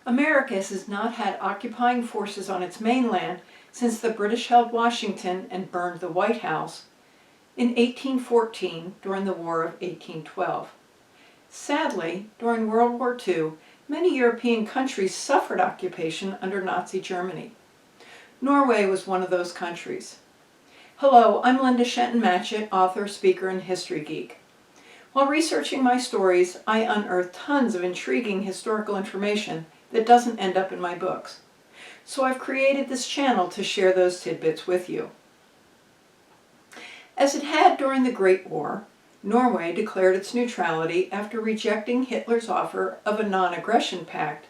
America has not had occupying forces on its mainland since the British held Washington and burned the White House in 1814 during the War of 1812. Sadly, during World War II, many European countries suffered occupation under Nazi Germany. Norway was one of those countries. Hello, I'm Linda Shenton-Matchett, author, speaker, and history geek. While researching my stories, I unearthed tons of intriguing historical information that doesn't end up in my books. So I've created this channel to share those tidbits with you. As it had during the Great War, Norway declared its neutrality after rejecting Hitler's offer of a non-aggression pact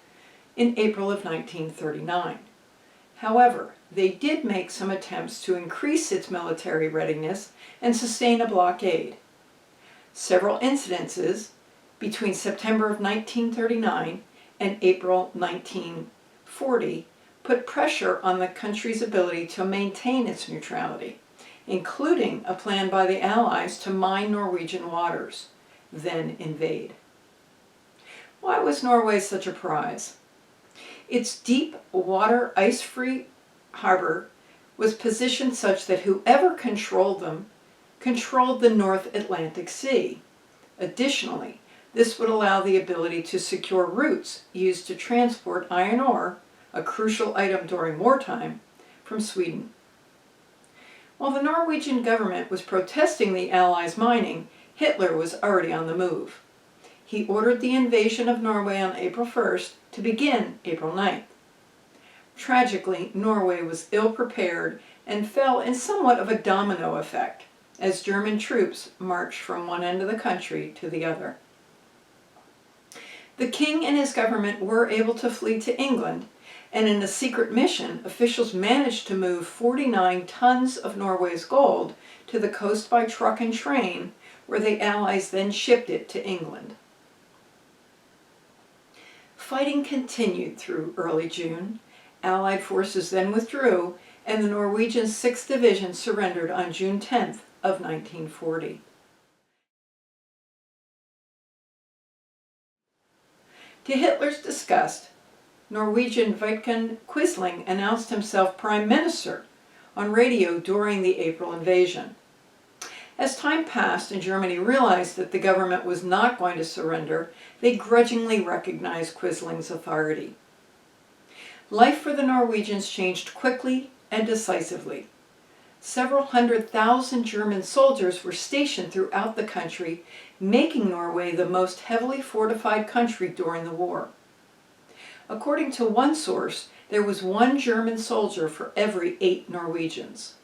in April of 1939. However, they did make some attempts to increase its military readiness and sustain a blockade. Several incidences between September of 1939 and April 1940 put pressure on the country's ability to maintain its neutrality, including a plan by the Allies to mine Norwegian waters, then invade. Why was Norway such a prize? Its deep water, ice-free harbor was positioned such that whoever controlled them controlled the North Atlantic Sea. Additionally, this would allow the ability to secure routes used to transport iron ore, a crucial item during wartime, from Sweden. While the Norwegian government was protesting the Allies' mining, Hitler was already on the move. He ordered the invasion of Norway on April 1st to begin April 9th. Tragically, Norway was ill-prepared and fell in somewhat of a domino effect as German troops marched from one end of the country to the other. The king and his government were able to flee to England, and in a secret mission, officials managed to move 49 tons of Norway's gold to the coast by truck and train, where the Allies then shipped it to England. Fighting continued through early June. Allied forces then withdrew, and the Norwegian 6th Division surrendered on June 10th of 1940. To Hitler's disgust, Norwegian Vidkun Quisling announced himself Prime Minister on radio during the April invasion. As time passed and Germany realized that the government was not going to surrender, they grudgingly recognized Quisling's authority. Life for the Norwegians changed quickly and decisively. Several 100,000 German soldiers were stationed throughout the country, making Norway the most heavily fortified country during the war. According to one source, there was one German soldier for every 8 Norwegians.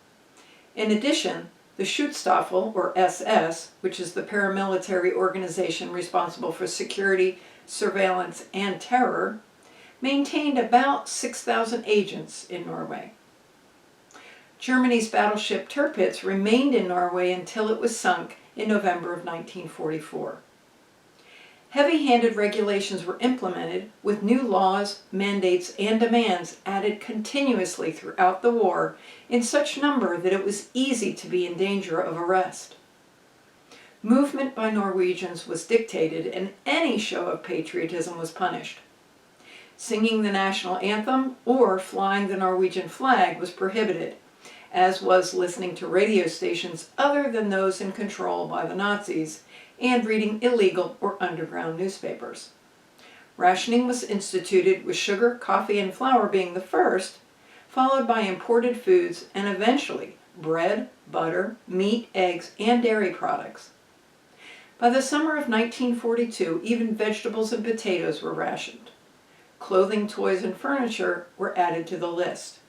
In addition, the Schutzstaffel, or SS, which is the paramilitary organization responsible for security, surveillance, and terror, maintained about 6,000 agents in Norway. Germany's battleship Tirpitz remained in Norway until it was sunk in November of 1944. Heavy-handed regulations were implemented, with new laws, mandates, and demands added continuously throughout the war in such number that it was easy to be in danger of arrest. Movement by Norwegians was dictated, and any show of patriotism was punished. Singing the national anthem or flying the Norwegian flag was prohibited, as was listening to radio stations other than those in control by the Nazis, and reading illegal or underground newspapers. Rationing was instituted, with sugar, coffee, and flour being the first, followed by imported foods and eventually bread, butter, meat, eggs, and dairy products. By the summer of 1942, even vegetables and potatoes were rationed. Clothing, toys, and furniture were added to the list.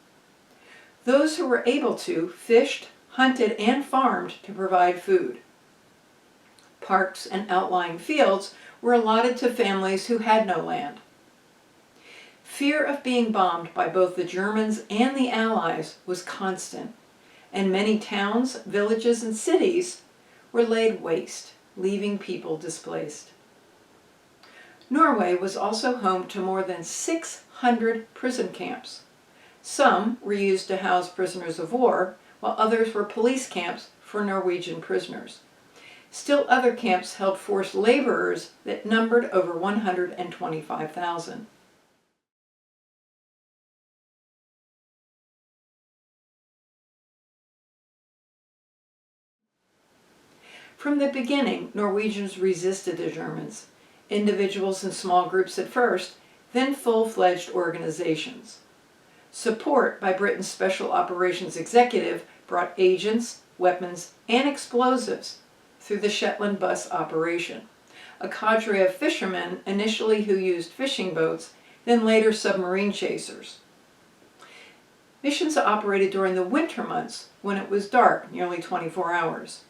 Those who were able to fished, hunted, and farmed to provide food. Parks and outlying fields were allotted to families who had no land. Fear of being bombed by both the Germans and the Allies was constant, and many towns, villages, and cities were laid waste, leaving people displaced. Norway was also home to more than 600 prison camps. Some were used to house prisoners of war, while others were police camps for Norwegian prisoners. Still other camps held forced laborers that numbered over 125,000. From the beginning, Norwegians resisted the Germans, individuals and small groups at first, then full-fledged organizations. Support by Britain's Special Operations Executive brought agents, weapons, and explosives through the Shetland bus operation, a cadre of fishermen initially who used fishing boats, then later submarine chasers. Missions operated during the winter months when it was dark, nearly 24 hours.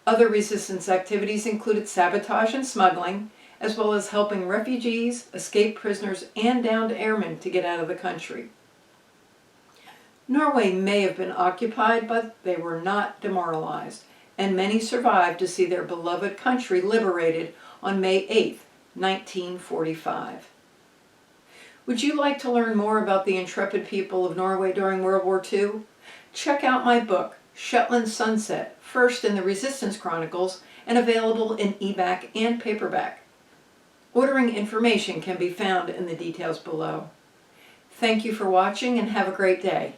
Other resistance activities included sabotage and smuggling, as well as helping refugees, escaped prisoners, and downed airmen to get out of the country. Norway may have been occupied, but they were not demoralized, and many survived to see their beloved country liberated on May 8, 1945. Would you like to learn more about the intrepid people of Norway during World War II? Check out my book, Shetland Sunset, first in the Resistance Chronicles and available in e-back and paperback. Ordering information can be found in the details below. Thank you for watching and have a great day.